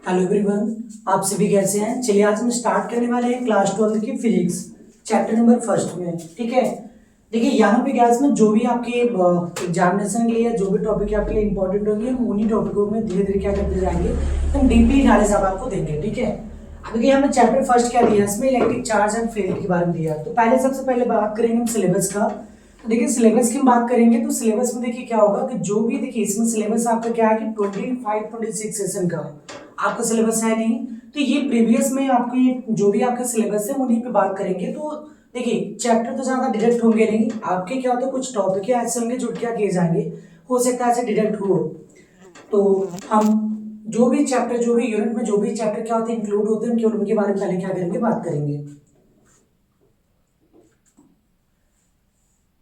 Hello everyone, आप सभी कैसे हैं। चलिए आज हम स्टार्ट करने वाले हैं क्लास 12 की फिजिक्स चैप्टर नंबर फर्स्ट में। ठीक है, देखिए यहाँ पे गैस में जो भी आपके एग्जामिनेशन के लिए जो भी टॉपिक आपके लिए इंपॉर्टेंट होंगे हम उन्हीं टॉपिकों में धीरे धीरे क्या करते जाएंगे, हम डीपली नॉलेज अब आपको देंगे। ठीक है, अब देखिए हमें चैप्टर फर्स्ट क्या दिया, इसमें इलेक्ट्रिक चार्ज एंड फील्ड के बारे में दिया। तो पहले सबसे पहले बात करेंगे हम सिलेबस का। तो देखिए सिलेबस की हम बात करेंगे तो सिलेबस में देखिए क्या होगा कि जो भी देखिए इसमें सिलेबस आपका क्या है कि 25-26 सेशन का आपका सिलेबस है नहीं। तो ये प्रीवियस में आपको ये जो भी आपका सिलेबस है उन्हीं पे बात करेंगे। तो देखिए चैप्टर तो ज्यादा डिडक्ट होंगे नहीं आपके, क्या होता है कुछ टॉपिक ऐसे होंगे जो क्या किए जाएंगे, हो सकता है ऐसे डिडक्ट हो। तो हम जो भी चैप्टर जो भी यूनिट में जो भी चैप्टर क्या होते हैं इंक्लूड होते हैं केवल उनके बारे में पहले क्या करेंगे बात करेंगे।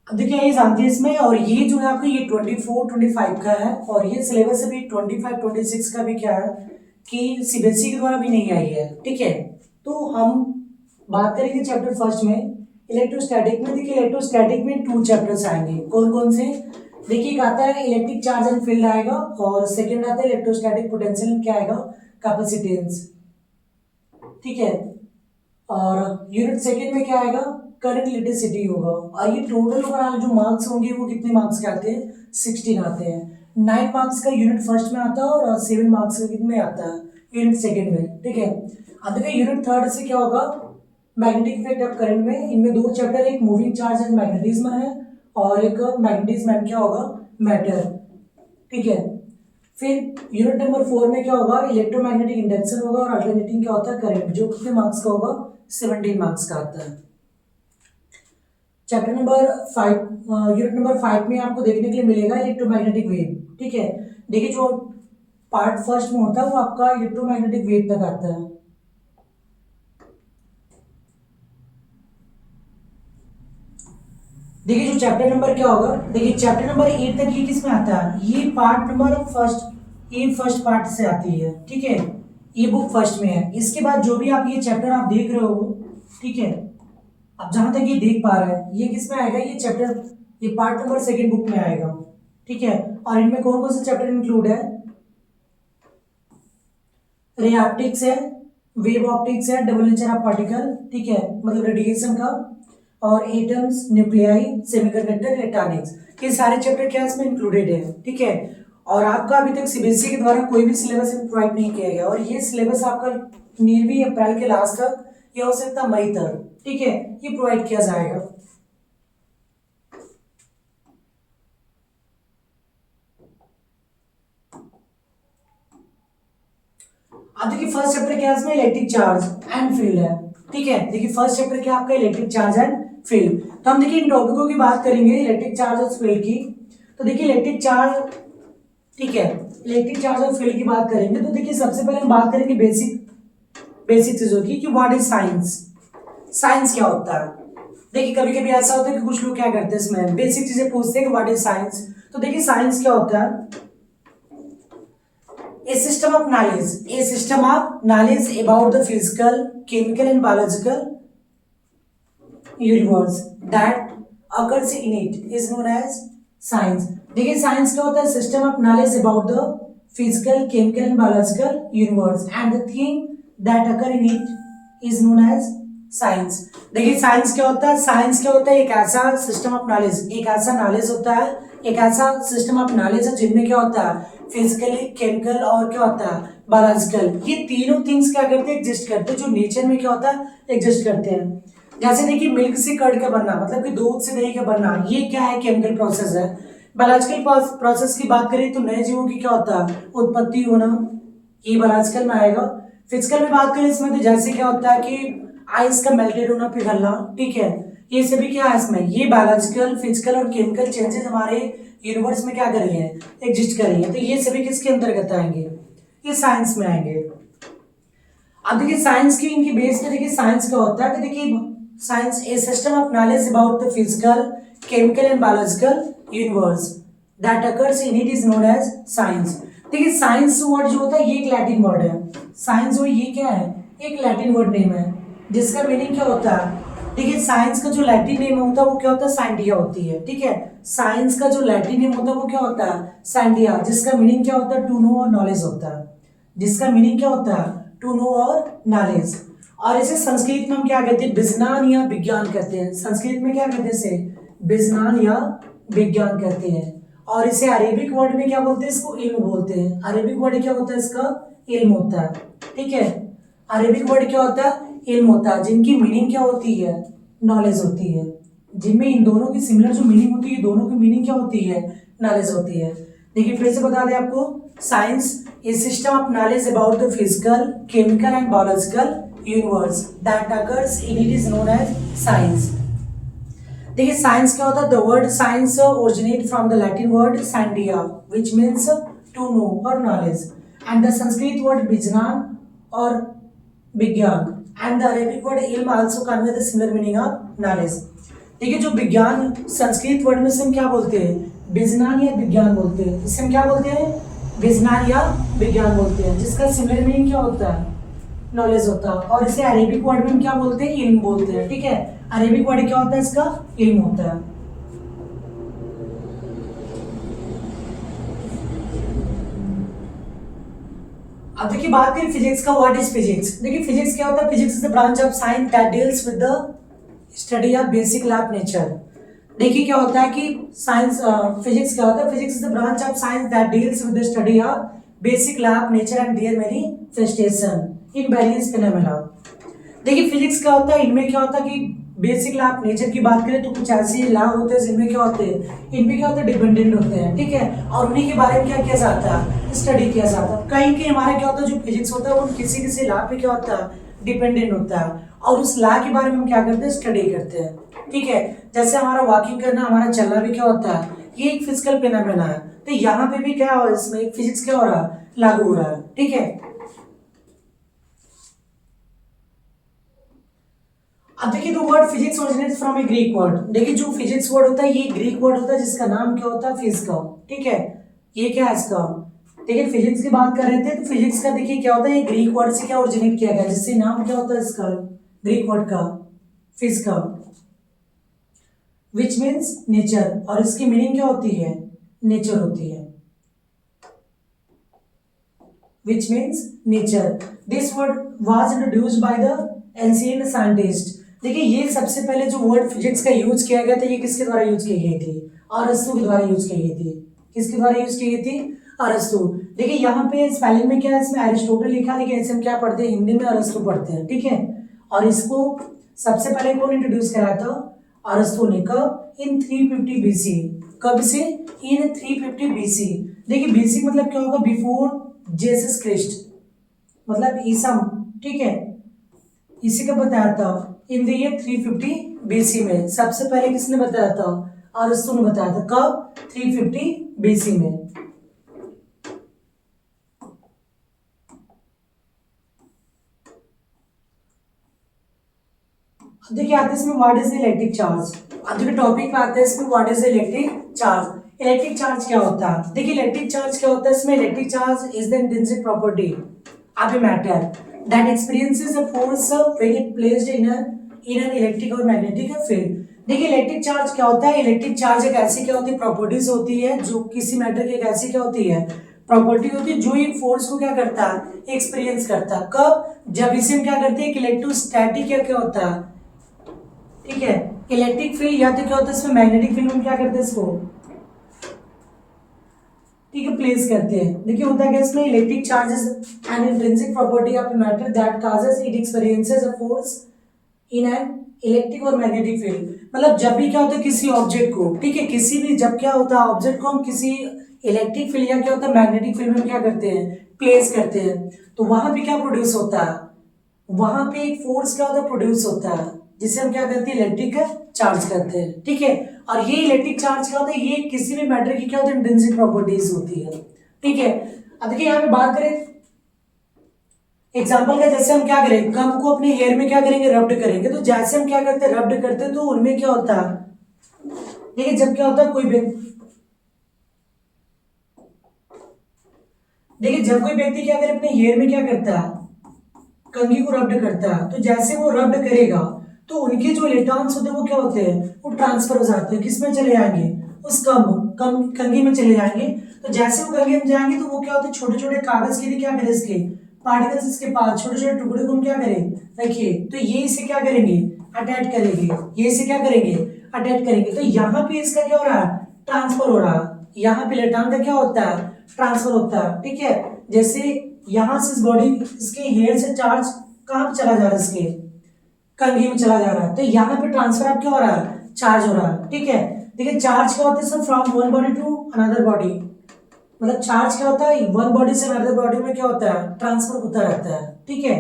अब देखिए ये जानते हैं इसमें, और ये जो है आपका ये 24-25 का है और ये सिलेबस अभी 25-26 का भी क्या है कि सीबीएसई के द्वारा भी नहीं आई है। ठीक है, तो हम बात करेंगे चैप्टर फर्स्ट में इलेक्ट्रोस्टैटिक में। देखिए इलेक्ट्रोस्टैटिक में 2 चैप्टर्स आएंगे, कौन कौन से। देखिए एक आता है इलेक्ट्रिक चार्ज एंड फील्ड आएगा और सेकेंड आता है इलेक्ट्रोस्टैटिक पोटेंशियल क्या आएगा, कैपेसिटेंस। ठीक है, और यूनिट सेकेंड में क्या आएगा, करंट इलेक्ट्रिसिटी होगा। और ये टोटल ओवरऑल जो मार्क्स होंगे वो कितने मार्क्स के आते हैं, 16 आते हैं। 9 मार्क्स का यूनिट फर्स्ट में आता है और 7 मार्क्स का कितने आता है यूनिट सेकेंड में। ठीक है, अब देखिए यूनिट थर्ड से क्या होगा, मैग्नेटिक इफेक्ट ऑफ करंट में। इनमें 2 चैप्टर, एक मूविंग चार्ज एंड मैग्नेटिज्म है और एक मैग्नेटिज्म एंड क्या होगा, मैटर। ठीक है, फिर यूनिट नंबर 4 में क्या होगा, इलेक्ट्रोमैग्नेटिक इंडक्शन होगा और अल्टरनेटिंग क्या होता है करंट, जो कितने मार्क्स का होगा, 17 मार्क्स का आता है। चैप्टर नंबर 5 यूनिट नंबर 5 में आपको देखने के लिए मिलेगा इलेक्ट्रोमैग्नेटिक वेव। ठीक है, देखिए जो पार्ट फर्स्ट में होता है वो आपका इलेक्ट्रोमैग्नेटिक वेव तक आता है। देखिए जो चैप्टर नंबर क्या होगा, देखिए चैप्टर नंबर 8 तक ये किस में आता है, ये पार्ट नंबर फर्स्ट, ये फर्स्ट पार्ट से आती है। ठीक है, ये बुक फर्स्ट में है। इसके बाद जो भी आप ये चैप्टर आप देख रहे हो, ठीक है, अब जहां तक ये देख पा रहे हैं ये किस में आएगा, ये चैप्टर ये पार्ट नंबर सेकेंड बुक में आएगा। ठीक है, और इनमें कौन कौन से चैप्टर इंक्लूड है, रे ऑप्टिक्स है, वेव ऑप्टिक्स है, डबल नेचर ऑफ पार्टिकल, ठीक है, मतलब रेडिएशन का, और एटम्स, न्यूक्लियाई, सेमीकंडक्टर, इलेक्ट्रॉनिक्स, ये सारे चैप्टर क्या इसमें इंक्लूडेड है। ठीक है, और आपका अभी तक सीबीएसई के द्वारा कोई भी सिलेबस प्रोवाइड नहीं किया गया और ये सिलेबस आपका नियरली अप्रैल के लास्ट तक या हो सकता है मई तक, ठीक है, ये प्रोवाइड किया जाएगा। अब देखिए फर्स्ट चैप्टर क्या है इसमें, इलेक्ट्रिक चार्ज एंड फील्ड है। ठीक है, देखिए फर्स्ट चैप्टर क्या आपका इलेक्ट्रिक चार्ज एंड फील्ड। तो हम देखिए इन टॉपिकों की बात करेंगे इलेक्ट्रिक चार्ज और फील्ड की। तो देखिए इलेक्ट्रिक चार्ज, ठीक है, इलेक्ट्रिक चार्ज और फील्ड की बात करेंगे तो देखिए सबसे पहले हम बात करेंगे बेसिक चीजों की कि व्हाट इज साइंस, साइंस क्या होता है। देखिए कभी कभी ऐसा होता है कि कुछ लोग क्या करते हैं इसमें बेसिक चीजें पूछते हैं कि व्हाट इज साइंस। तो देखिए साइंस क्या होता है, a system of knowledge about the physical, chemical and biological universe that occurs in it is known as science। देखिए साइंस क्या होता है, system of knowledge about the physical, chemical and biological universe and the thing that occur in it is known as science. देखिए science क्या होता है, science क्या होता है, एक ऐसा सिस्टम ऑफ नॉलेज, एक ऐसा नॉलेज होता है, एक ऐसा सिस्टम ऑफ नॉलेज है जिनमें क्या होता है फिजिकली, केमिकल और क्या होता है बायोलॉजिकल, ये तीनों थिंग्स क्या करते हैं, एग्जिस्ट करते हैं, जो नेचर में क्या होता है एग्जिस्ट करते हैं। जैसे देखिए मिल्क से कर्ड का बनना, मतलब कि दूध से दही का बनना, ये क्या है केमिकल प्रोसेस है। बायोलॉजिकल प्रोसेस की बात करें तो नए जीवों की क्या होता है उत्पत्ति होना, ये बायोलॉजिकल में आएगा। फिजिकल में बात करें इसमें तो जैसे क्या होता है कि आइस का मेल्टेड होना, पिघलना, ठीक है, ये सभी क्या है इसमें, ये बायोलॉजिकल, फिजिकल और केमिकल चेंजेस हमारे यूनिवर्स में क्या कर रही है एग्जिस्ट कर रही है। तो ये सभी किसके अंतर्गत आएंगे, ये साइंस में आएंगे। अब देखिए साइंस की इनकी बेस पे देखिए साइंस क्या होता है कि देखिए science a system of knowledge about the physical, chemical and biological universe that occurs in it is known as science. देखिए साइंस वर्ड जो होता है ये एक लैटिन वर्ड है, साइंस वो ये क्या है, एक लैटिन वर्ड नेम है जिसका मीनिंग क्या होता है। देखिए साइंस का जो लैटिन नेम होता है वो क्या होता है, साइंटिया होती है। ठीक है, साइंस का जो लैटिन नेम होता है वो क्या होता है, साइंटिया, जिसका मीनिंग क्या होता है, टू नो और नॉलेज होता है। जिसका मीनिंग क्या होता है? To know or knowledge. और इसे संस्कृत में हम क्या कहते हैं? विज्ञान या विज्ञान कहते हैं। संस्कृत में क्या कहते हैं इसे? विज्ञान या विज्ञान कहते हैं। और इसे अरेबिक वर्ड में क्या बोलते हैं? इसको इल्म बोलते हैं। अरेबिक वर्ड क्या होता है इसका? इल्म होता है। ठीक है, अरेबिक वर्ड क्या होता है? इल्म होता है, जिनकी मीनिंग क्या होती है? नॉलेज होती है। जिनमें इन दोनों की सिमिलर जो मीनिंग होती है, दोनों की मीनिंग क्या होती है? नॉलेज होती है। देखिए फिर से बता दें आपको, science is system of knowledge about the physical, chemical and biological universe that occurs in it is known as science. देखिए साइंस क्या होता है? The word science originate from the Latin word scientia which means to know or knowledge, and the Sanskrit word vigyan or vigyan, and the Arabic word ilm also convey the similar meaning of knowledge. देखिए जो विज्ञान Sanskrit word में से हम क्या बोलते हैं? विज्ञान या विज्ञान बोलते हैं। इसे हम क्या बोलते हैं? विज्ञान या विज्ञान बोलते हैं, जिसका सिमिलर मीनिंग क्या होता है? नॉलेज होता है। और इसे अरेबिक वर्ड में हम क्या बोलते हैं? इल्म बोलते हैं। ठीक है, अरेबिक वर्ड क्या होता है? इसका इल्म होता है। अब देखिए बात करें फिजिक्स का। What is physics? देखिए फिजिक्स क्या होता है? Physics is the branch of science that deals with the study of basic law of nature. देखिए क्या होता है कि साइंस फिजिक्स क्या होता है? Physics is the branch of science that deals with the study of basic law of nature and their manifestation in various phenomena. देखिए physics क्या होता है? इनमें क्या होता है कि बेसिक लॉ ऑफ नेचर की बात करें तो कुछ ऐसे लॉ होते हैं जिनमें क्या होते हैं? इनमें क्या होता है? डिपेंडेंट होते हैं। ठीक है, और उन्हीं के बारे में क्या किया जाता है? स्टडी किया जाता है। कहीं कहीं हमारा क्या होता है? जो फिजिक्स होता है वो किसी किसी लॉ पे क्या होता है? डिपेंडेंट होता है, और उस लॉ के बारे में हम क्या करते हैं? स्टडी करते हैं। ठीक है, जैसे हमारा वॉकिंग करना, हमारा चलना भी क्या होता है? ये एक फिजिकल फिनोमेना है। तो यहाँ पे भी क्या हो, इसमें फिजिक्स क्या हो रहा है? लागू हो रहा है। ठीक है, अब देखिए the word physics originates from A Greek word. देखिए जो फिजिक्स वर्ड होता है ये ग्रीक वर्ड होता है, जिसका नाम क्या होता है? फिजिका। ठीक है, ये क्या है इसका? देखिए फिजिक्स की बात कर रहे थे तो फिजिक्स का देखिए क्या होता है? ये ग्रीक वर्ड से क्या ओरिजिनेट किया गया, जिससे नाम क्या होता है इसका? ग्रीक वर्ड का फिजिका, विच मीन्स नेचर। और इसकी मीनिंग क्या होती है? नेचर होती है, which means nature. This word was introduced by the ancient scientist. देखिए ये सबसे पहले जो वर्ड फिजिक्स का यूज किया गया था, ये किसके द्वारा यूज की गई थी? अरस्तु के द्वारा यूज की गई थी। किसके द्वारा यूज की गई थी? अरस्तु। देखिए यहाँ पे स्पेलिंग में क्या है? इसमें एरिस्टोटल लिखा है, लेकिन इसे हम क्या पढ़ते हैं? हिंदी में अरस्तु पढ़ते हैं। ठीक है, और इसको सबसे पहले कौन इंट्रोड्यूस कराया था? अरस्तु ने। कब? इन 350 बीसी। कब से? इन 350 बीसी। देखिए बीसी मतलब क्या होगा? बिफोर जेसस क्रिस्ट, मतलब ईसा। ठीक है, इसी का बताया था इन द ईयर 350 बीसी में। सबसे पहले किसने बताया था? अरस्तु ने बताया था। कब? 350 बीसी में। देखिए आते हैं इसमें व्हाट इज इलेक्ट्रिक चार्ज। अब देखिए टॉपिक पे आते हैं इसमें what is electric charge. Electric charge क्या होता है? देखिए इलेक्ट्रिक चार्ज क्या होता है? इसमें electric charge is the intrinsic property of a matter that experiences a force when it placed in an electric और मैग्नेटिक फील्ड। देखिए इलेक्ट्रिक चार्ज क्या होता है? इलेक्ट्रिक चार्ज एक ऐसी क्या होती है? प्रॉपर्टीज होती है जो किसी मैटर की एक ऐसी क्या होती है? प्रॉपर्टी होती है जो एक फोर्स को क्या करता है? एक्सपीरियंस करता है। कब? जब इसे हम क्या करते हैं? एक इलेक्ट्रोस्टैटिक क्या होता है? ठीक है, इलेक्ट्रिक फील्ड, या तो क्या होता है इसमें मैग्नेटिक फील्ड में क्या करते हैं इसको? ठीक है, प्लेस करते हैं। देखिए होता है क्या इसमें? Electric charges N intrinsic property of a matter that causes it experiences a force in an electric और मैग्नेटिक फील्ड। मतलब जब भी क्या होता है किसी ऑब्जेक्ट को, ठीक है, किसी भी जब क्या होता है ऑब्जेक्ट को हम किसी इलेक्ट्रिक फील्ड या क्या होता है मैग्नेटिक फील्ड में क्या करते हैं? प्लेस करते हैं, तो वहां पे क्या प्रोड्यूस होता है? वहां पे एक फोर्स क्या होता है? प्रोड्यूस होता है, जिसे हम क्या करते हैं? इलेक्ट्रिक चार्ज करते हैं। ठीक है, और ये इलेक्ट्रिक चार्ज क्या होता है? ये किसी भी मैटर की क्या होता है? इंट्रिंसिक प्रॉपर्टीज होती है। ठीक है, अब देखिए यहाँ पे बात करें एग्जाम्पल का, जैसे हम क्या करें? गम को अपने हेयर में क्या करेंगे? रब्ड करेंगे। तो जैसे हम क्या करते हैं? रब्ड करते हैं, तो उनमें क्या होता है? देखिए जब क्या होता है कोई देखिए जब कोई व्यक्ति क्या करे? अपने हेयर में क्या करता है? कंघी को रब्ड करता है। तो जैसे वो रब्ड करेगा तो उनके जो इलेक्ट्रॉन्स होते हैं वो क्या होते हैं? वो ट्रांसफर हो जाते हैं, किसमें चले जाएंगे? उस कंघी में चले जाएंगे, तो जैसे वो कंघी में जाएंगे तो वो क्या होते हैं, छोटे छोटे कागज के लिए क्या करें, इसके पार्टिकल्स इसके पास छोटे छोटे टुकड़े को हम क्या करें, रखिए, तो ये इसे क्या करेंगे, अटैच करेंगे, ये इसे क्या करेंगे, अटैच करेंगे। तो यहाँ पे इसका क्या हो रहा है, ट्रांसफर हो रहा है, यहाँ पे इलेक्ट्रॉन का क्या होता है, ट्रांसफर होता है, ठीक है। जैसे यहाँ से इस बॉडी इसके हेड से चार्ज कहाँ पे चला जा रहा है, इसके कंघी में चला जा रहा है, तो यहाँ पे ट्रांसफर अब क्या हो रहा है, चार्ज हो रहा है, ठीक है। देखिए चार्ज क्या होता है sir, from one body to another body, मतलब चार्ज क्या होता है, वन बॉडी से अनदर बॉडी में क्या होता है, ट्रांसफर होता रहता है, ठीक है।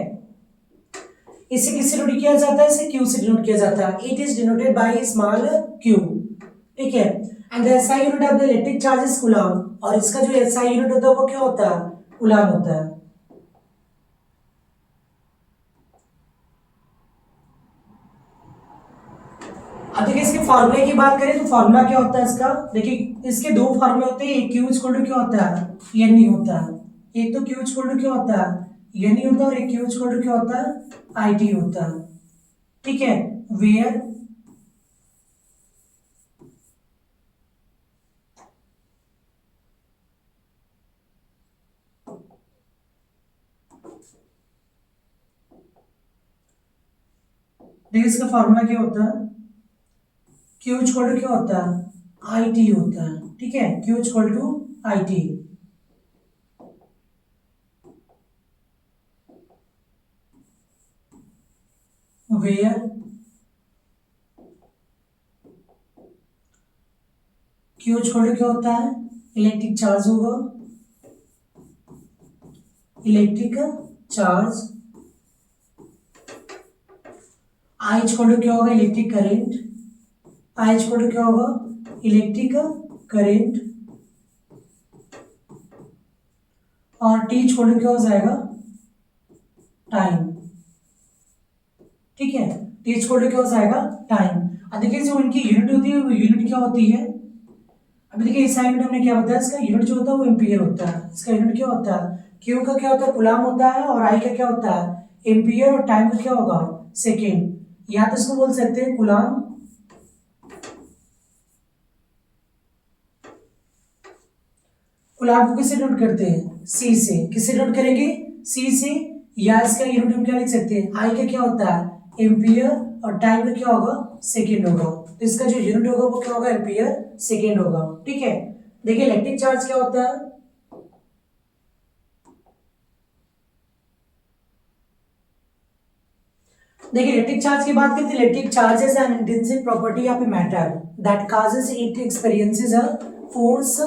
इसे किससे डिनोट किया जाता है, इसे क्यू से डिनोट किया जाता है, it is denoted by small Q, ठीक है। And the SI unit of the electric charge is coulomb, और इसका जो एसआई यूनिट होता है वो क्या होता है, कूलम होता है। अब देखिए इसके फार्मूले की बात करें तो फार्मूला क्या होता है इसका, देखिए इसके दो फार्मूले होते हैं, एक क्यू इक्वल टू क्या होता है, एन ई होता है, एक तो क्यू इक्वल टू क्या होता है, एन ई होता है, और एक क्यू इक्वल टू क्या होता है, आई टी होता है, ठीक है। वेयर देखिए इसका फार्मूला क्या होता है, क्यू इक्वल टू क्या होता है, आई टी होता है, ठीक है, Q equal to I T. Where Q equal to क्या होता है, इलेक्ट्रिक चार्ज होगा, electric charge, I equal to क्या होगा, electric current, I equal to क्या होगा, इलेक्ट्रिक करंट, और टी इक्वल टू क्या हो जाएगा, टाइम, ठीक है, टी इक्वल टू क्या हो जाएगा, टाइम। अब देखिए जो इनकी यूनिट होती है वो यूनिट क्या होती है, अभी देखिए इस यूनिट हमने क्या बताया, इसका यूनिट जो होता है वो एम्पियर होता है, इसका यूनिट क्या होता है, क्यू का क्या होता है, कूलम होता है, और आई का क्या होता है, एम्पियर, और टाइम का क्या होगा, सेकेंड, या तो इसको बोल सकते हैं कूलम, कूलम को किससे नोट करते हैं, सी से, किससे नोट करेंगे, सी से, या इसका यूनिट हम क्या लिख सकते हैं, आई का क्या होता है, एम्पियर, और टाइम का क्या होगा, सेकेंड होगा, तो इसका जो यूनिट होगा वो क्या होगा, एम्पियर सेकेंड होगा, ठीक है। देखिए इलेक्ट्रिक चार्ज क्या होता है, देखिए इलेक्ट्रिक चार्ज की बात करते हैं, electric charge is an intrinsic property of a matter that causes it experiences a force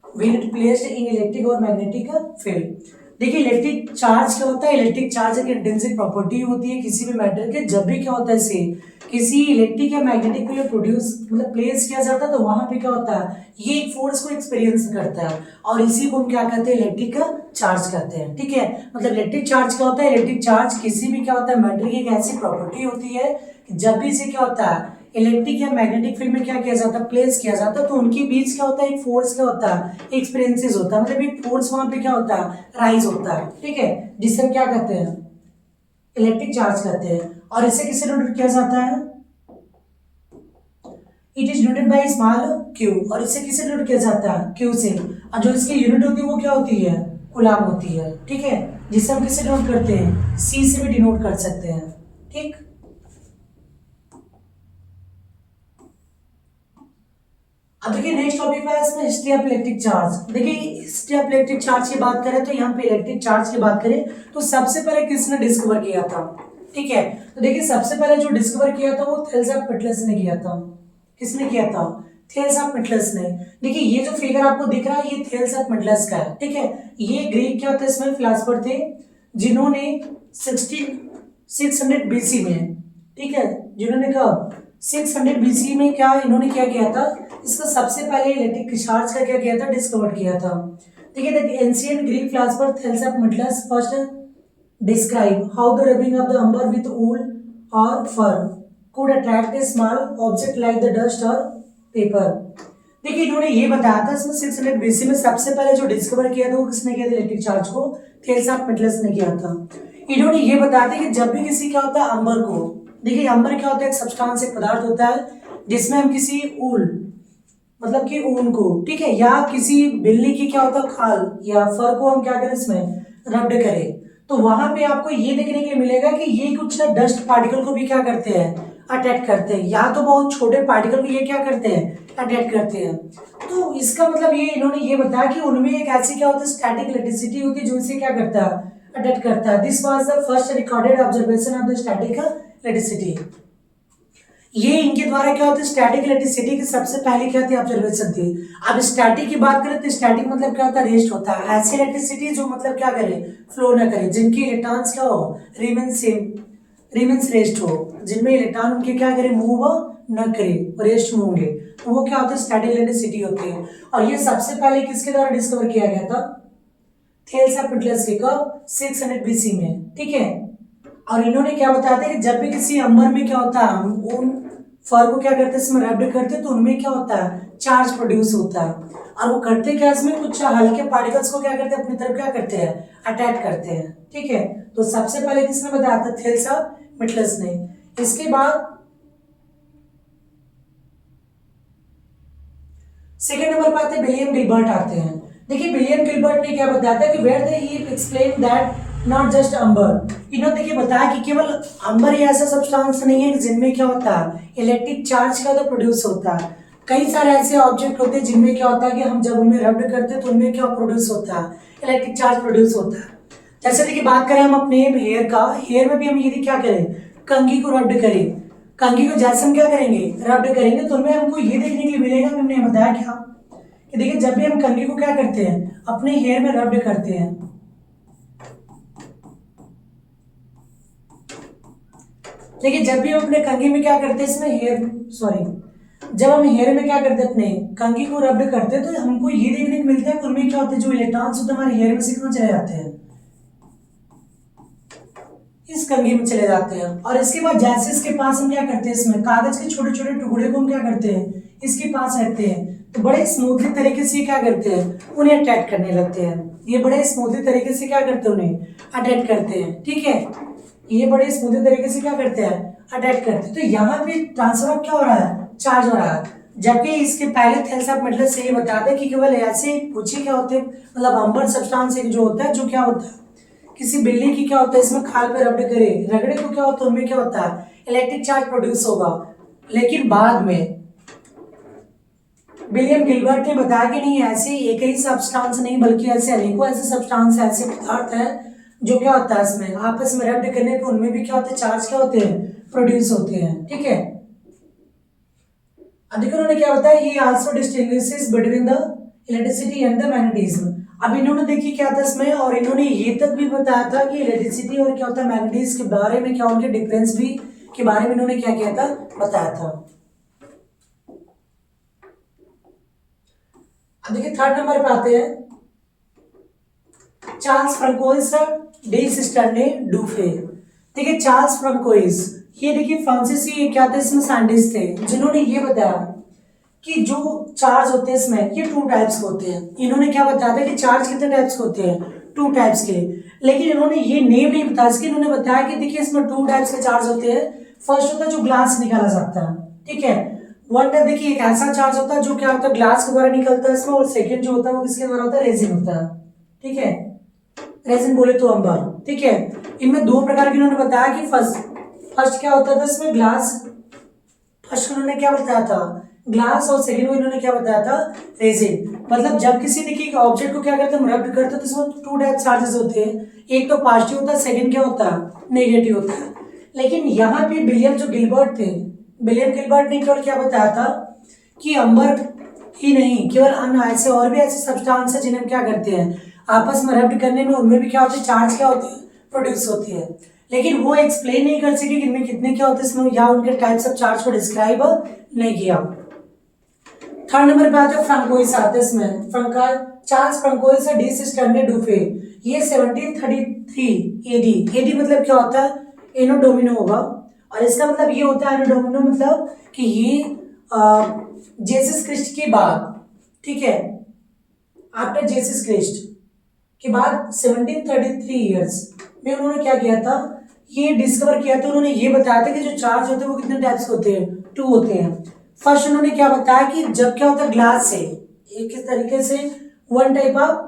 when it placed in electric और मैग्नेटिक फील्ड। देखिए इलेक्ट्रिक चार्ज क्या होता है, इलेक्ट्रिक चार्ज एक इंट्रिंसिक प्रॉपर्टी होती है किसी भी मैटर के, जब भी क्या होता है इसे किसी इलेक्ट्रिक या मैग्नेटिक के लिए प्रोड्यूस मतलब प्लेस किया जाता है, तो वहां पे क्या होता है, ये एक फोर्स को एक्सपीरियंस करता है, और इसी को हम क्या कहते हैं, इलेक्ट्रिक चार्ज कहते हैं, ठीक है। मतलब इलेक्ट्रिक चार्ज क्या होता है, इलेक्ट्रिक चार्ज किसी भी क्या होता है मैटर की एक ऐसी प्रॉपर्टी होती है कि जब भी इसे क्या होता है इलेक्ट्रिक या मैग्नेटिक फील्ड में क्या किया जाता है, प्लेस किया जाता है, तो उनके बीच क्या होता है, एक फोर्स क्या होता है, एक्सपीरियंसेस होता है, मतलब एक फोर्स वहां पे क्या होता है, राइज होता है, ठीक है, जिसे हम क्या कहते हैं, इलेक्ट्रिक चार्ज कहते हैं। और इसे किससे डिनोट किया जाता है, it is denoted by small Q, और इसे किससे डिनोट किया जाता है, क्यू से, और जो इसकी यूनिट होती है वो क्या होती है, कूलम होती है, ठीक है, जिसे हम किससे डिनोट करते हैं, सी से भी डिनोट कर सकते हैं, ठीक। अब देखिए नेक्स्ट टॉपिक है इसमें हिस्ट्री ऑफ इलेक्ट्रिक चार्ज। देखिए हिस्ट्री ऑफ इलेक्ट्रिक चार्ज की बात करें तो यहाँ पे इलेक्ट्रिक चार्ज की बात करें तो सबसे पहले किसने डिस्कवर किया था, ठीक है। तो देखिए सबसे पहले जो डिस्कवर किया था वो थेल्स ऑफ मिटलेस ने किया था, किसने किया था, थेल्स ऑफ मिटलेस ने। देखिए ये जो फिगर आपको दिख रहा है ये थेल्स ऑफ मिटलेस का है, ठीक है। ये ग्रीक क्या होता है इसमें फिलोसोफर थे जिन्होंने 600 बीसी में, ठीक है, जिन्होंने कब 600 बीसी में क्या इन्होंने क्या किया था, इसका सबसे पहले इलेक्ट्रिक चार्ज का क्या किया था, डिस्कवर किया था, ठीक है। The ancient Greek philosopher Thales of Miletus first describe how the rubbing of the umber with wool or fur could attract a small object like the dust or paper। देखिए इन्होंने ये बताया था इसमें 600 बीसी में सबसे पहले जो डिस्कवर किया था वो किसने किया था, इलेक्ट्रिक चार्ज को थेल्स ऑफ मिटलेस ने किया था। इन्होंने ये बताया था कि जब भी किसी क्या होता है अंबर को, देखिए अंबर क्या होता है, एक सब्सटेंस एक पदार्थ होता है जिसमें हम किसी ऊल मतलब कि ऊन को, ठीक है, या किसी बिल्ली की क्या होता है खाल या फर को हम क्या करें इसमें रब्ड करें, तो वहां पे आपको ये देखने के लिए मिलेगा कि ये कुछ डस्ट पार्टिकल को भी क्या करते हैं अटैक करते हैं, या तो बहुत छोटे पार्टिकल को ये क्या करते हैं अटैक करते हैं। तो इसका मतलब ये इन्होंने ये बताया कि उनमें एक ऐसी क्या होती है स्टैटिक इलेक्ट्रिसिटी होती है जो इसे क्या करता है अटैक करता है। This was the first recorded observation of the static electricity. ये इनके द्वारा क्या होता है स्टैटिक इलेक्ट्रिसिटी की सबसे पहले क्या थी ऑब्जर्वेशन थी। अब स्टैटिक की बात करें तो स्टैटिक मतलब क्या होता है रेस्ट होता है, ऐसी इलेक्ट्रिसिटी जो मतलब क्या करे फ्लो ना करे, जिनकी इलेक्ट्रॉन्स क्या हो रिमेन सेम रिमेन्स रेस्ट हो, जिनमें इलेक्ट्रॉन उनके क्या करे मूव न करे रेस्ट में होंगे, तो वो क्या होता है स्टैटिक इलेक्ट्रिसिटी होती है। और ये सबसे पहले किसके द्वारा डिस्कवर किया गया था थेल्स ऑफ मिडलस्की का 600 बीसी में, ठीक है। और इन्होंने क्या बताया था कि जब भी किसी अंबर में क्या होता है हम उन फर को क्या करते हैं इसमें रब्ड करते हैं तो उनमें क्या होता है चार्ज प्रोड्यूस होता है, और वो करते क्या इसमें कुछ हल्के पार्टिकल्स को क्या करते हैं अपनी तरफ क्या करते हैं अटैक करते हैं, ठीक है। तो सबसे पहले किसने बताया था थेल्स ऑफ मिडलस ने। इसके बाद सेकेंड नंबर पर आते हैं विलियम गिलबर्ट आते हैं। देखिए विलियम गिलबर्ट ने क्या बताया था कि where they he explain that not just amber, इन्होंने देखिए बताया कि केवल अंबर ही ऐसा सब्सटेंस नहीं है जिनमें क्या होता है इलेक्ट्रिक चार्ज का तो प्रोड्यूस होता है, कई सारे ऐसे ऑब्जेक्ट होते हैं जिनमें क्या होता है कि हम जब उनमें रब्ड करते हैं तो उनमें क्या प्रोड्यूस होता है इलेक्ट्रिक चार्ज प्रोड्यूस होता है। जैसे देखिए बात करें हम अपने हेयर का, हेयर में भी हम यदि क्या करें कंघी को रब्ड करें, कंघी को जैसे हम क्या करेंगे रब्ड करेंगे तो उनमें हमको ये देखने के लिए मिलेगा, हमने बताया क्या कि देखिए जब भी हम कंघी को क्या करते हैं अपने हेयर में रब्ड करते हैं, देखिए जब भी हम अपने कंघी में क्या करते हैं इसमें जब हम हेयर में क्या करते हैं अपने कंघी को रब्ड करते हैं तो हमको ये देखने को मिलता है कि उनमें क्या होते हैं जो इलेक्ट्रॉन्स होते हैं हमारे हेयर में से कहाँ चले जाते हैं इस कंघी में चले जाते हैं। और इसके बाद जैसे इसके पास हम क्या करते हैं इसमें कागज के छोटे छोटे टुकड़े को हम क्या करते हैं इसके पास रखते हैं तो बड़े स्मूथली तरीके से क्या करते हैं उन्हें अटैक करने लगते हैं, ये बड़े स्मूथली तरीके से क्या करते हैं उन्हें अटैक करते हैं, ठीक है, ये बड़े स्मूथली तरीके से क्या करते हैं अटैक करते हैं। तो यहाँ पे ट्रांसफर क्या हो रहा है चार्ज हो रहा है, जबकि इसके पहले थेल्स ऑफ मिडलस से ये बताते हैं कि केवल ऐसे कुछ ही क्या होते हैं मतलब अंबर सब्सटेंस एक जो होता है जो क्या होता है किसी बिल्ली की क्या होता है इसमें खाल पे रगड़े करे रगड़े को क्या होता है उनमें क्या होता है इलेक्ट्रिक चार्ज प्रोड्यूस होगा। लेकिन बाद में विलियम गिलबर्ट ने बताया कि नहीं ऐसे एक ही सब्सटेंस नहीं बल्कि ऐसे अनेकों ऐसे सब्सटेंस ऐसे पदार्थ हैं जो क्या होता है इसमें आपस में रब्ड करने पे उनमें भी क्या होता है चार्ज क्या होते हैं प्रोड्यूस होते हैं, ठीक है। अब देखो उन्होंने क्या बताया ही also distinguishes between the electricity and the magnetism. अब इन्होंने देखिए क्या था इसमें और इन्होंने ये तक भी बताया था कि इलेक्ट्रिसिटी और क्या होता है मैग्नेटिज्म के बारे में क्या उनके डिफरेंस भी के बारे में इन्होंने क्या किया था बताया था। अब देखिए थर्ड नंबर पे आते हैं चार्ल्स फ्रांकोइस डी सिस्टर्ने डूफे। देखिए चार्ल्स फ्रांकोइस ये देखिए फ्रांसीसी क्या थे इसमें साइंटिस्ट थे जिन्होंने ये बताया कि जो चार्ज होते हैं इसमें ये टू टाइप्स के होते हैं। इन्होंने क्या बताया था कि चार्ज कितने टाइप्स के होते हैं टू टाइप्स के, लेकिन इन्होंने ये नेम नहीं बताया इसके, इन्होंने बताया कि देखिए इसमें टू टाइप्स के चार्ज होते हैं। फर्स्ट होता है जो ग्लास से निकाला जाता है, ठीक है, वन टाइप देखिए एक ऐसा चार्ज होता है जो क्या होता है ग्लास के द्वारा निकलता है इसमें, और सेकेंड जो होता है वो किसके द्वारा होता है रेजिन होता है, ठीक है, रेजिन बोले तो अंबर, ठीक है। इनमें दो प्रकार के इन्होंने बताया कि फर्स्ट क्या होता था इसमें ग्लास, फर्स्ट उन्होंने क्या बताया था ग्लास, और सेकंड को इन्होंने क्या बताया था रेजिन। मतलब जब किसी देखिए ऑब्जेक्ट को क्या करते हैं रब्ड करते हैं तो इसमें टू टाइप चार्जेस होते हैं, एक तो पॉजिटिव होता है सेकंड क्या होता है नेगेटिव होता है। लेकिन यहाँ पे विलियम गिलबर्ट ने केवल क्या बताया था कि अंबर ही नहीं केवल अन्य ऐसे और भी ऐसे सब्सटेंस है जिन्हें क्या करते हैं आपस में रब्ड करने में उनमें भी क्या होते हैं चार्ज क्या होते हैं प्रोड्यूस होती है, लेकिन वो एक्सप्लेन नहीं कर सके कि इनमें कितने क्या होते हैं इसमें या उनके टाइप्स ऑफ चार्ज को डिस्क्राइब नहीं किया। थर्ड नंबर पे आता है फ्रांकोइस आते हैं इसमें चार्ल्स फ्रांकोइस और डी सिस्टर्ने डूफे, ये 1733 एडी मतलब क्या होता है एनो डोमिनो होगा, और इसका मतलब ये होता है एनो डोमिनो मतलब कि ये जेसस क्रिस्ट के बाद, ठीक है, आफ्टर जेसस क्रिस्ट के बाद 1733 ईयर्स में उन्होंने क्या किया था ये डिस्कवर किया था, उन्होंने ये बताया था कि जो चार्ज होते हैं वो कितने टाइप्स के होते हैं टू होते हैं। फर्स्ट उन्होंने क्या बताया कि जब क्या होता है ग्लास से एक इस तरीके से one type of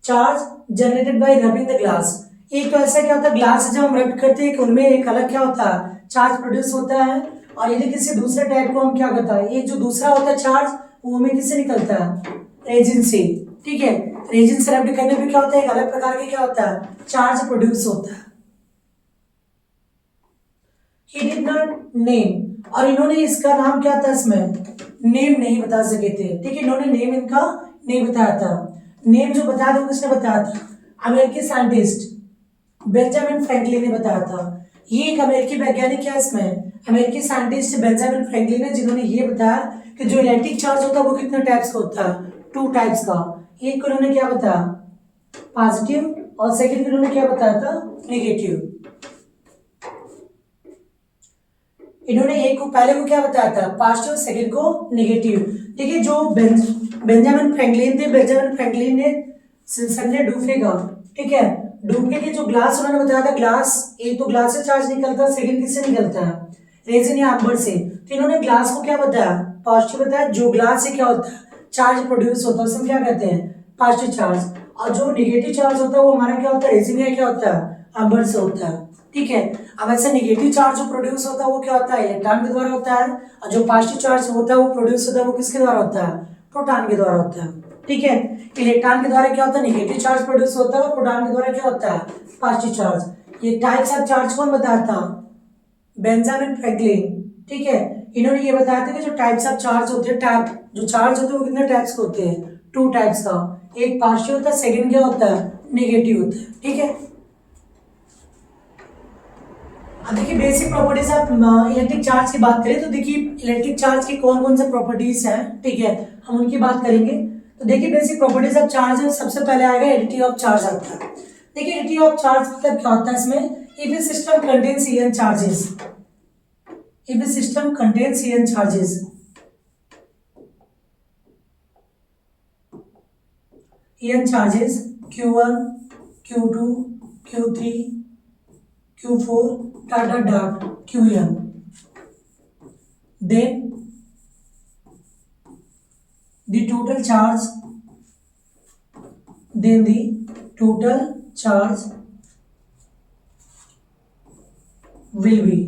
charge generated by rubbing the glass. एक तो ऐसा क्या होता है ग्लास से जब हम रब करते हैं उनमें एक अलग क्या होता है चार्ज प्रोड्यूस होता है, और यदि किसी दूसरे टाइप को हम क्या करता है एक जो दूसरा होता है चार्ज वो हमें किससे निकलता है रेजिन से। ठीक है, रेजिन से रब करने पे क्या होता है एक अलग प्रकार के क्या होता है चार्ज प्रोड्यूस होता है। ही डिड नॉट नेम, और इन्होंने इसका नाम क्या था इसमें नेम नहीं बता सके थे। ठीक है, इन्होंने नेम इनका नहीं बताया था। नेम जो बताया था किसने बताया था अमेरिकी साइंटिस्ट बेंजामिन फ्रैंकलिन ने बताया था। ये एक अमेरिकी वैज्ञानिक है इसमें अमेरिकी साइंटिस्ट बेंजामिन फ्रैंकलिन है जिन्होंने ये बताया कि जो इलेक्ट्रिक चार्ज होता है वो कितने टाइप्स का होता है टू टाइप्स का। एक को उन्होंने क्या बताया पॉजिटिव और सेकंड को उन्होंने क्या बताया था नेगेटिव। इन्होंने एक को पहले को क्या बताया था पॉजिटिव सेकंड को नेगेटिव। देखिए जो बेंजामिन फ्रैंकलिन थे बेंजामिन फ्रैंकलिन ने संजय डुफे का ठीक है डुफे के जो ग्लास उन्होंने बताया था ग्लास एक तो ग्लास से चार्ज निकलता है सेकंड किससे निकलता है रेजिन या आंबर से। तो इन्होंने ग्लास को क्या बताया पॉजिटिव बताया, जो ग्लास से क्या होता है चार्ज प्रोड्यूस होता है उसे हम क्या कहते हैं पॉजिटिव चार्ज, और जो नेगेटिव चार्ज होता है वो हमारा क्या होता है रेजिन या क्या होता है आंबर से होता है। ठीक है, अब ऐसे नेगेटिव चार्ज जो प्रोड्यूस होता है वो क्या होता है इलेक्ट्रॉन के द्वारा होता है, और जो पॉजिटिव चार्ज होता है वो प्रोड्यूस होता है वो किसके द्वारा होता है प्रोटॉन के द्वारा होता है। ठीक है, इलेक्ट्रॉन के द्वारा क्या होता है नेगेटिव चार्ज प्रोड्यूस होता है और प्रोटॉन के द्वारा क्या होता है पॉजिटिव चार्ज। ये टाइप्स ऑफ चार्ज कौन बताया था बेंजामिन फ्रैंकलिन। ठीक है, इन्होंने ये बताया था कि जो टाइप्स ऑफ चार्ज होते हैं टाइप जो चार्ज होते हैं वो कितने टाइप्स के होते हैं टू टाइप्स का, एक पॉजिटिव होता है सेकंड क्या होता है नेगेटिव होता है। ठीक है, अब देखिए basic properties of electric charge की बात करें तो देखिए इलेक्ट्रिक चार्ज की कौन कौन से प्रॉपर्टीज हैं। ठीक है, हम उनकी बात करेंगे। तो देखिए बेसिक प्रॉपर्टीज ऑफ चार्ज है सबसे पहले आएगा एडिटिव ऑफ चार्ज आता है। देखिए एडिटिव ऑफ चार्ज मतलब क्या होता है इसमें if A system contains n charges if a system contains n charges q1 q2 q3 q4 dot dot dot qn, then the total charge will be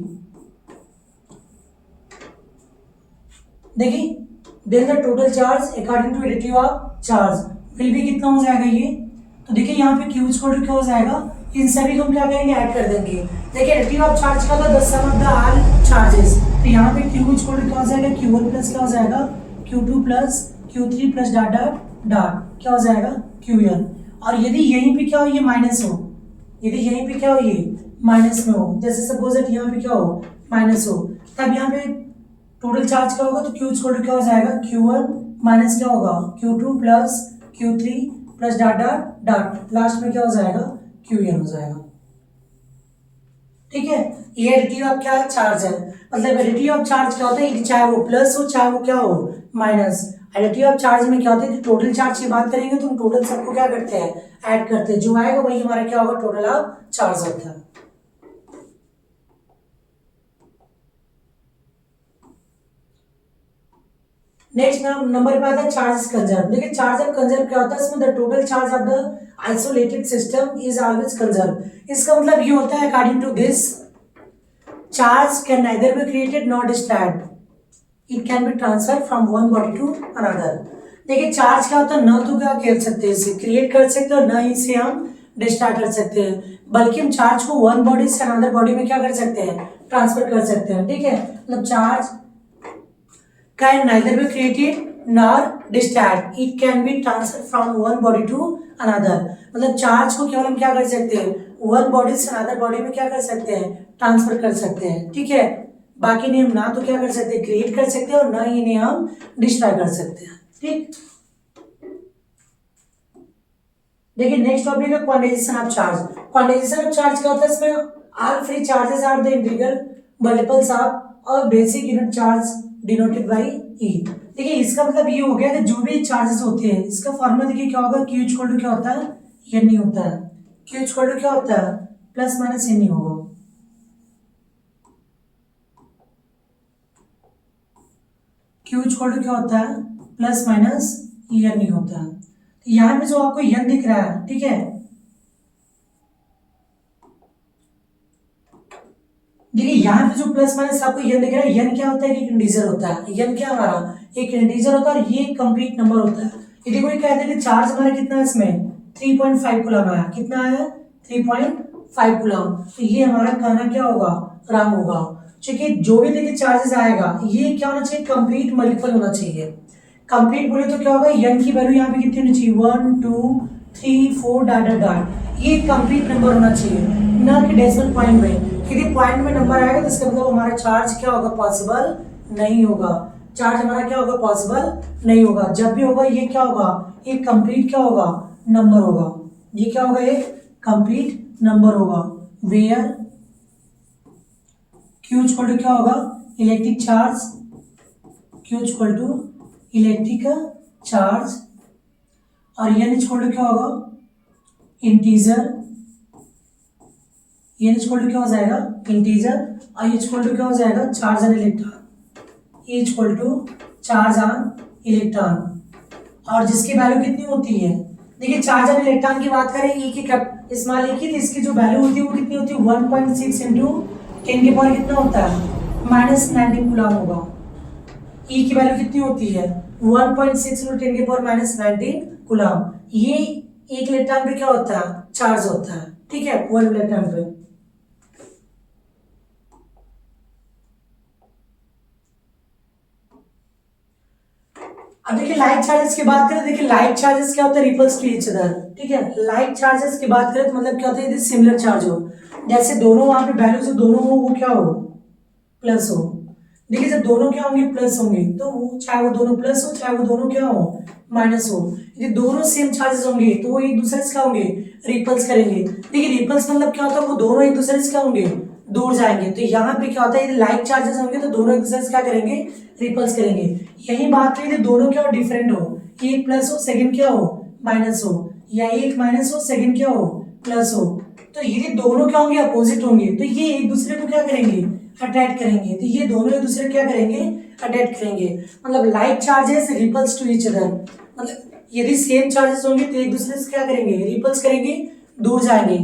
देखिए then the total charge according to additive of charge will भी कितना हो जाएगा ये। तो देखिए यहाँ पे क्यू स्क्वायर क्या हो जाएगा इन सभी को हम क्या करेंगे ऐड कर देंगे। देखिए एडिटिव ऑफ चार्ज का था the sum of the all charges, तो यहाँ पे क्यू स्क्वायर क्या हो जाएगा q1 प्लस क्या हो जाएगा q2 plus q3 plus dot dot dot क्या हो जाएगा qn। और यदि यहीं पे क्या हो ये माइनस हो, यदि यहीं पे क्या हो ये माइनस में हो, जैसे सपोज दैट यहाँ पे क्या हो माइनस हो, तब यहाँ पे टोटल चार्ज क्या होगा तो क्यू स्क्वायर क्या हो जाएगा q1 माइनस क्या होगा q2 plus q3 plus dot dot dot last में क्या हो जाएगा qn हो जाएगा। ठीक है, ये एडिटिव ऑफ क्या चार्ज है, मतलब एडिटिव ऑफ चार्ज क्या होता है चाहे वो प्लस हो चाहे वो क्या हो माइनस। एडिटिव ऑफ चार्ज में क्या होता है कि टोटल चार्ज की बात करेंगे तो हम टोटल सबको क्या करते हैं ऐड करते हैं, जो आएगा वही हमारा क्या होगा टोटल ऑफ चार्ज होता है। नेक्स्ट नंबर पे आता है चार्ज कंजर्व। देखिए चार्ज ऑफ कंजर्व क्या होता है इसमें the total charge of the isolated system is always conserve. इसका मतलब ये होता है according to this charge can neither be created not distract, it can be transfer from one body to another. देखिए चार्ज क्या होता है न तो क्या कर सकते हैं इसे क्रिएट कर सकते हैं और न इसे हम डिस्ट्रैक्ट कर सकते हैं, बल्कि हम चार्ज को वन बॉडी से अनदर बॉडी में क्या कर सकते हैं ट्रांसफर कर सकते हैं। ठीक है, मतलब charge can neither be created nor discharged, it can be transferred from one body to another। मतलब चार्ज को केवल हम क्या कर सकते हैं वन बॉडी से अनदर बॉडी में क्या कर सकते हैं ट्रांसफर कर सकते हैं। ठीक है, बाकी नहीं हम ना तो क्या कर सकते हैं क्रिएट कर सकते हैं और ना ही इन्हें हम डिस्ट्रॉय कर सकते हैं। ठीक, देखिए नेक्स्ट टॉपिक है quantization of charge. Quantization of charge क्या होता है इसमें all free charges are the integral multiples of a basic unit charge denoted by e. देखिए इसका मतलब ये हो गया कि जो भी चार्जेस होते हैं इसका फॉर्मूला देखिए क्या होगा क्यू इक्वल टू क्या होता है एन नहीं होता है, क्यू इक्वल टू क्या होता है प्लस माइनस एन नहीं होगा। Q इक्वल टू क्या होता है, प्लस माइनस एन ही होता है। तो यहाँ पे जो आपको एन दिख रहा है, ठीक है, देखिए यहाँ पे जो प्लस माइनस आपको एन दिख रहा है, एन क्या होता है, एक इंटीजर होता है। एन क्या हमारा एक इंटीजर होता है और ये कंप्लीट नंबर होता है। ये देखो, ये कहते हैं कि चार्ज हमारा कितना है इसमें, 3.5 कूलम आया। कितना आया, 3.5 कूलम। तो ये हमारा कहना क्या होगा, रंग होगा। क्योंकि जो भी देखिए चार्जेस आएगा, ये क्या होना चाहिए, कंप्लीट मल्टीपल होना चाहिए। कंप्लीट बोले तो क्या होगा, एन की वैल्यू यहाँ पे कितनी होनी चाहिए, 1 2 3 4 डॉट डॉट डॉट। ये कंप्लीट नंबर होना चाहिए, ना कि डेसिमल पॉइंट में। यदि पॉइंट में नंबर आएगा तो इसका मतलब हमारा चार्ज क्या होगा, पॉसिबल नहीं होगा। चार्ज हमारा क्या होगा, पॉसिबल नहीं होगा। जब भी होगा ये क्या होगा, एक कंप्लीट क्या होगा, नंबर होगा। ये क्या होगा, एक कंप्लीट नंबर होगा। वेयर क्यू इक्वल टू क्या होगा, electric charge. Q equal to electric charge और एन इक्वल टू क्या होगा, इंटीजर। एन इक्वल टू क्या हो जाएगा, इंटीजर। और इक्वल टू क्या हो जाएगा, charge on electron. E equal to charge on electron. और जिसकी वैल्यू कितनी होती है, देखिए चार्ज ऑन इलेक्ट्रॉन की बात करें, ई की इस्तेमाल की, तो इसकी जो वैल्यू होती है वो कितनी होती है, 1.6 इंटू 10 के पावर कितना होता है, -19 कूलम होगा। ई की वैल्यू कितनी होती है, 1.6 इंटू 10 के पावर -19 कूलम। ये एक इलेक्ट्रॉन पे क्या होता है, चार्ज होता है, ठीक है, 1 इलेक्ट्रॉन पे। अब देखिए लाइक चार्जेस की बात करें, देखिए लाइक चार्जेस क्या होता है, रिपल्स टू ईच अदर, ठीक है। लाइक चार्जेस की बात करें तो मतलब क्या होता है, यदि सिमिलर चार्ज हो, जैसे दोनों वहां पे वैल्यू जो दोनों हो वो क्या हो, प्लस हो। देखिए जब दोनों क्या होंगे, प्लस होंगे, तो वो चाहे वो दोनों प्लस हो चाहे वो दोनों क्या हो, माइनस हो। यदि दोनों सेम चार्जेस होंगे तो वो एक दूसरे से क्या होंगे, रिपल्स करेंगे। देखिए रिपल्स मतलब क्या होता है, वो दोनों एक दूसरे से क्या होंगे, दूर जाएंगे। तो यहाँ पे क्या होता है, यदि लाइक चार्जेस होंगे तो दोनों एक दूसरे से क्या करेंगे, रिपल्स करेंगे। यही बात है, यदि दोनों क्या हो, डिफरेंट हो, एक प्लस हो सेकंड क्या हो, माइनस हो, या एक माइनस हो सेकंड क्या हो, प्लस हो, तो यदि दोनों क्या होंगे, अपोजिट होंगे, तो ये एक दूसरे को क्या करेंगे, अट्रैक्ट करेंगे। तो ये दोनों एक दूसरे को क्या करेंगे, अट्रैक्ट करेंगे। मतलब like charges repels to each other, मतलब यदि सेम चार्जेस होंगे तो एक दूसरे से क्या करेंगे, रिपल्स करेंगे, दूर जाएंगे।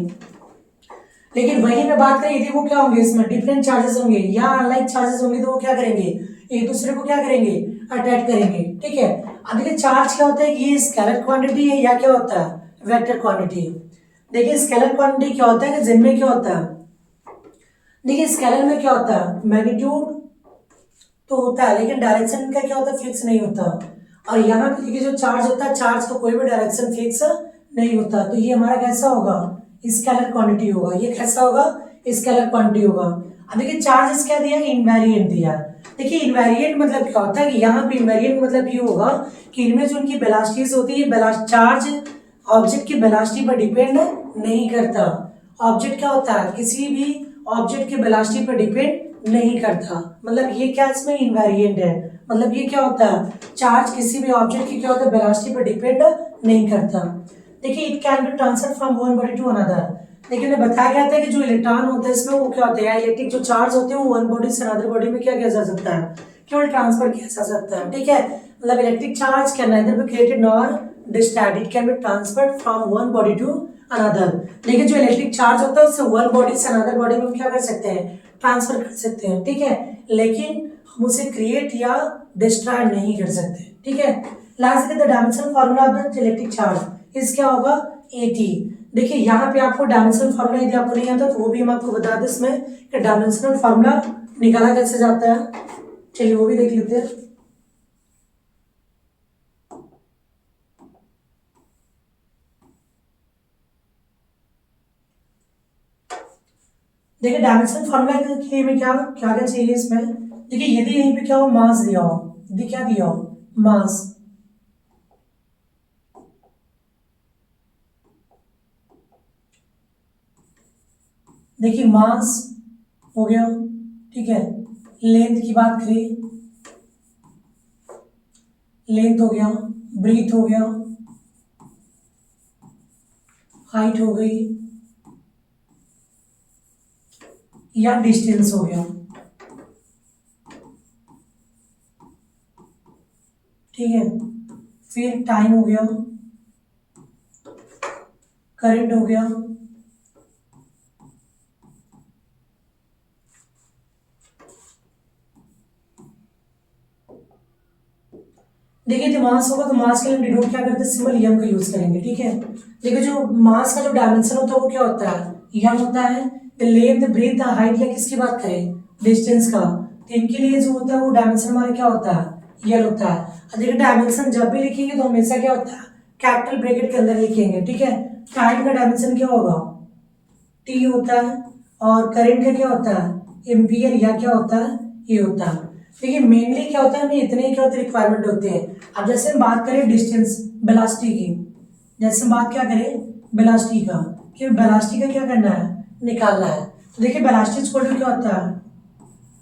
लेकिन वही मैं बात करें, यदि वो क्या होंगे, इसमें डिफरेंट चार्जेस होंगे या अनलाइक चार्जेस होंगे, तो वो क्या करेंगे, एक दूसरे को क्या करेंगे, अट्रैक्ट करेंगे, ठीक है। अब देखिए चार्ज क्या होता है, ये स्केलर क्वांटिटी है या क्या होता है, वेक्टर क्वांटिटी। देखिए स्केलर क्वांटिटी क्या होता है कि जिनमें क्या होता है, देखिए स्केलर में क्या होता है, मैग्नीट्यूड तो होता है लेकिन डायरेक्शन का क्या होता है, फिक्स नहीं होता। और यहाँ पे देखिए जो चार्ज होता है, चार्ज का कोई भी डायरेक्शन फिक्स नहीं होता। तो ये हमारा कैसा होगा, स्केलर क्वांटिटी होगा। ये कैसा होगा, स्केलर क्वांटिटी होगा। अब देखिए चार्जेस क्या दिया, इनवेरिएंट दिया। देखिए इनवेरिएंट मतलब क्या होता है कि यहाँ पे इनवेरिएंट मतलब ये होगा कि इनमें जो उनकी वेलोसिटीज होती है, चार्ज ऑब्जेक्ट की वेलोसिटी पर डिपेंड नहीं करता। ऑब्जेक्ट क्या होता है, किसी भी ऑब्जेक्ट की वेलोसिटी पर डिपेंड नहीं करता। मतलब ये क्या इसमें इनवेरिएंट है, मतलब ये क्या होता है, चार्ज किसी भी ऑब्जेक्ट की क्या होता है, वेलोसिटी पर डिपेंड नहीं करता। देखिए it can be transfer from one body to another. देखिए उन्हें बताया गया था कि जो इलेक्ट्रॉन होते हैं इसमें वो क्या होते हैं, इलेक्ट्रिक जो चार्ज होते हैं वो वन बॉडी से अनदर बॉडी में क्या किया जा सकता है, केवल ट्रांसफर किया जा सकता है, ठीक है। मतलब electric charge can neither be created nor distracted, it can be transferred from one body to another. लेकिन जो इलेक्ट्रिक चार्ज होता है उससे वन बॉडी से अनदर बॉडी में क्या कर सकते हैं, ट्रांसफर कर सकते हैं, ठीक है। लेकिन हम उसे क्रिएट या डिस्ट्रॉय नहीं कर सकते, ठीक है। Last the dimension formula of the electric charge इस क्या होगा, एटी। देखिए यहाँ पे आपको डायमेंशनल फार्मूला यदि आपको नहीं आता तो वो भी हम आपको बता दें इसमें कि डायमेंशनल फार्मूला निकाला कैसे जाता है। चलिए वो भी देख लेते हैं। देखिए डायमेंशनल फार्मूला के में क्या क्या क्या चाहिए इसमें। देखिए यदि यहीं पे क्या हो, मास दिया हो, यदि क्या दिया हो, मास। देखिए मास हो गया, ठीक है। लेंथ की बात करें, लेंथ हो गया, ब्रीथ हो गया, हाइट हो गई या डिस्टेंस हो गया। है, फिर टाइम हो गया, करंट हो गया, देखिए जो मास होगा तो मास के लिए डिनोट क्या करते हैं, सिंबल एम का यूज करेंगे, ठीक है। देखिए जो मास का जो डायमेंशन होता है वो क्या होता है, एम होता है। लेंथ, ब्रेथ, हाइट या किसकी बात करें, डिस्टेंस का, तो इनके लिए जो होता है वो डायमेंशन हमारा क्या होता है, यल होता है। और देखिए डायमेंशन जब भी लिखेंगे तो हमेशा क्या होता है, कैपिटल ब्रैकेट के अंदर लिखेंगे, ठीक है। टाइम का डायमेंशन क्या होगा, टी होता है, और करंट का क्या होता है, एम्पियर या क्या होता है, ये होता है। देखिए मेनली क्या होता है, हमें इतने ही क्या होते हैं रिक्वायरमेंट होते हैं। अब जैसे हम बात करें डिस्टेंस वेलोसिटी की, जैसे हम बात क्या करें वेलोसिटी का, कि वेलोसिटी का क्या करना है, निकालना है। तो देखिए वेलोसिटी इक्वल टू क्या होता है,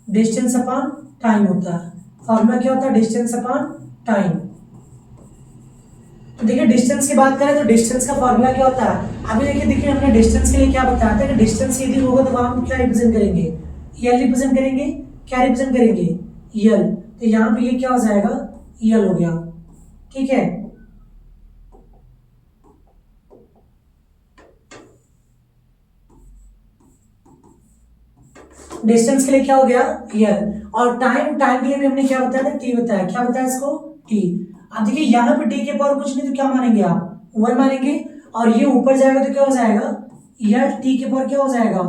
डिस्टेंस अपॉन टाइम होता है। फॉर्मूला क्या होता है, डिस्टेंस अपॉन टाइम। तो देखिए डिस्टेंस की बात करें तो डिस्टेंस का फॉर्मूला क्या होता है, अभी देखिए हमने डिस्टेंस के लिए क्या बताया था कि डिस्टेंस यदि होगा तो वहां हम क्या रिप्रेजेंट करेंगे, यल रिप्रेजेंट करेंगे, क्या रिप्रेजेंट करेंगे, यल। तो यहाँ पे ये क्या हो जाएगा, यल हो गया, ठीक है। डिस्टेंस के लिए क्या हो गया, यल। और टाइम, टाइम के लिए भी हमने क्या बताया था, टी बताया, क्या बताया इसको, टी। अब देखिए यहाँ पे टी के पावर कुछ नहीं तो क्या मानेंगे आप, वन मानेंगे, और ये ऊपर जाएगा तो क्या हो जाएगा, यल टी के पावर क्या हो जाएगा,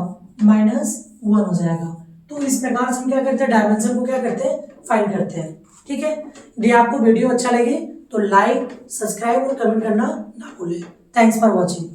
-1 हो जाएगा। तो इस प्रकार से हम क्या करते हैं, डायमेंशन को क्या करते हैं, फाइंड करते हैं, ठीक है। यदि आपको वीडियो अच्छा लगे तो लाइक, सब्सक्राइब और कमेंट करना ना भूलें। Thanks for watching.